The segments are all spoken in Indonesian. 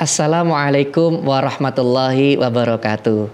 Assalamualaikum warahmatullahi wabarakatuh.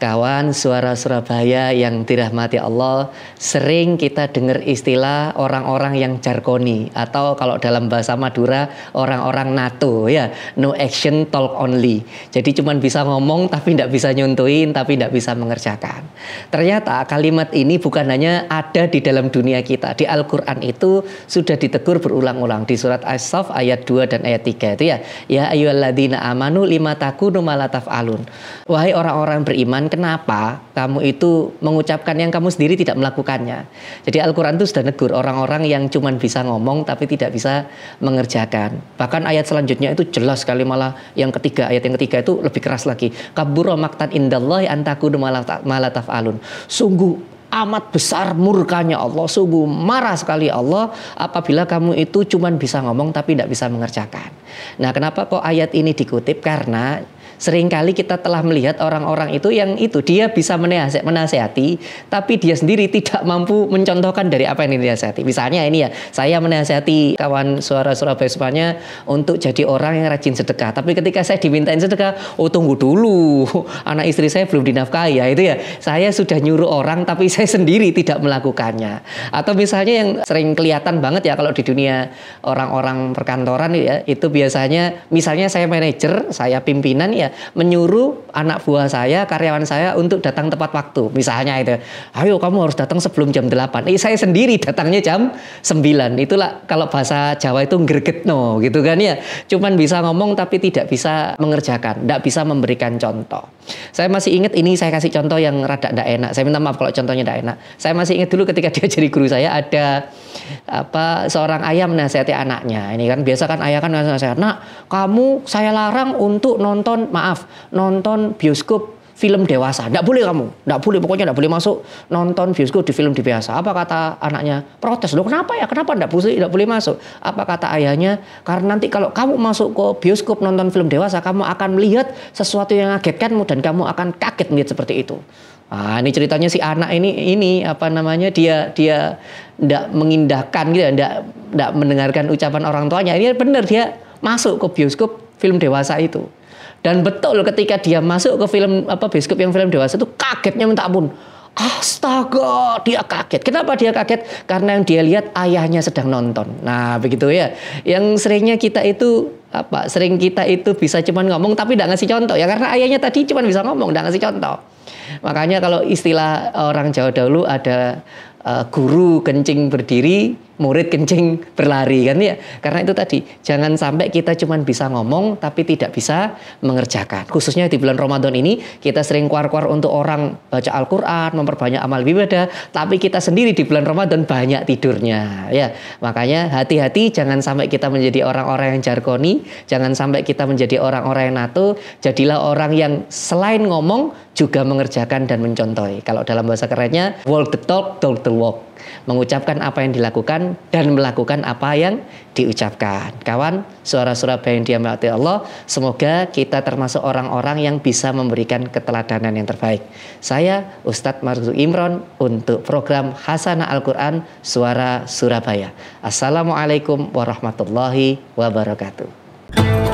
Kawan suara Surabaya yang dirahmati Allah, sering kita dengar istilah orang-orang yang jargoni, atau kalau dalam bahasa Madura orang-orang NATO ya, no action talk only. Jadi cuman bisa ngomong tapi tidak bisa nyontoin, tapi tidak bisa mengerjakan. Ternyata kalimat ini bukan hanya ada di dalam dunia kita. Di Al-Quran itu sudah ditegur berulang-ulang di surat As-Saff ayat 2 dan ayat 3 itu ya. Ya ayyuhalladzina amanu lima takunu ma la taf'alun. Wahai orang-orang beriman, kenapa kamu itu mengucapkan yang kamu sendiri tidak melakukannya? Jadi Al-Quran itu sudah negur orang-orang yang cuma bisa ngomong tapi tidak bisa mengerjakan. Bahkan ayat selanjutnya itu jelas sekali, malah yang ketiga, ayat yang ketiga itu lebih keras lagi. Kabura maqtan indallahi an takunu ma la taf'alun. Sungguh amat besar murkanya Allah, sungguh marah sekali Allah apabila kamu itu cuma bisa ngomong tapi tidak bisa mengerjakan. Nah, kenapa kok ayat ini dikutip? Karena seringkali kita telah melihat orang-orang itu yang itu dia bisa menasehati, tapi dia sendiri tidak mampu mencontohkan dari apa yang dinasehati. Misalnya ini ya, saya menasehati kawan suara Surabaya semuanya untuk jadi orang yang rajin sedekah. Tapi ketika saya dimintain sedekah, oh tunggu dulu, anak istri saya belum dinafkahi ya, itu ya. Saya sudah nyuruh orang tapi saya sendiri tidak melakukannya. Atau misalnya yang sering kelihatan banget ya kalau di dunia orang-orang perkantoran ya, itu biasanya misalnya saya manajer, saya pimpinan ya, menyuruh anak buah saya, karyawan saya untuk datang tepat waktu. Misalnya itu, ayo kamu harus datang sebelum jam 8. Saya sendiri datangnya jam 9. Itulah kalau bahasa Jawa itu ngregetno gitu kan ya. Cuman bisa ngomong tapi tidak bisa mengerjakan, tidak bisa memberikan contoh. Saya masih ingat ini, saya kasih contoh yang rada tidak enak. Saya minta maaf kalau contohnya tidak enak. Saya masih ingat dulu ketika dia jadi guru saya, ada seorang ayah menasihati anaknya. Ini kan biasa kan ayah kan nasihat, "Nak, kamu saya larang untuk nonton bioskop film dewasa. Tidak boleh kamu. Tidak boleh, pokoknya tidak boleh masuk nonton bioskop di film dewasa." Apa kata anaknya? Protes. Loh, kenapa ya? Kenapa tidak boleh masuk? Apa kata ayahnya? Karena nanti kalau kamu masuk ke bioskop nonton film dewasa, kamu akan melihat sesuatu yang mengagetkanmu dan kamu akan kaget melihat seperti itu. Nah, ini ceritanya si anak ini apa namanya, dia tidak mengindahkan gitu ya, tidak mendengarkan ucapan orang tuanya. Ini benar, dia masuk ke bioskop film dewasa itu. Dan betul ketika dia masuk ke bioskop yang film dewasa itu, kagetnya minta ampun. Astaga, dia kaget. Kenapa dia kaget? Karena yang dia lihat ayahnya sedang nonton. Nah, begitu ya. Yang seringnya kita itu sering kita itu bisa cuman ngomong tapi tidak ngasih contoh ya, karena ayahnya tadi cuman bisa ngomong, tidak ngasih contoh. Makanya kalau istilah orang Jawa dahulu ada guru kencing berdiri, murid kencing berlari kan ya. Karena itu tadi, jangan sampai kita cuma bisa ngomong tapi tidak bisa mengerjakan. Khususnya di bulan Ramadan ini, kita sering keluar-keluar untuk orang baca Al-Quran, memperbanyak amal ibadah, tapi kita sendiri di bulan Ramadan banyak tidurnya ya. Makanya hati-hati, jangan sampai kita menjadi orang-orang yang jargoni, jangan sampai kita menjadi orang-orang yang NATO. Jadilah orang yang selain ngomong juga mengerjakan dan mencontohi. Kalau dalam bahasa kerennya, walk the talk, talk the walk. Mengucapkan apa yang dilakukan dan melakukan apa yang diucapkan. Kawan suara Surabaya yang dirahmati Allah, semoga kita termasuk orang-orang yang bisa memberikan keteladanan yang terbaik. Saya Ustadz Marzuki Imron untuk program Hasanah Al-Quran Suara Surabaya. Assalamualaikum warahmatullahi wabarakatuh.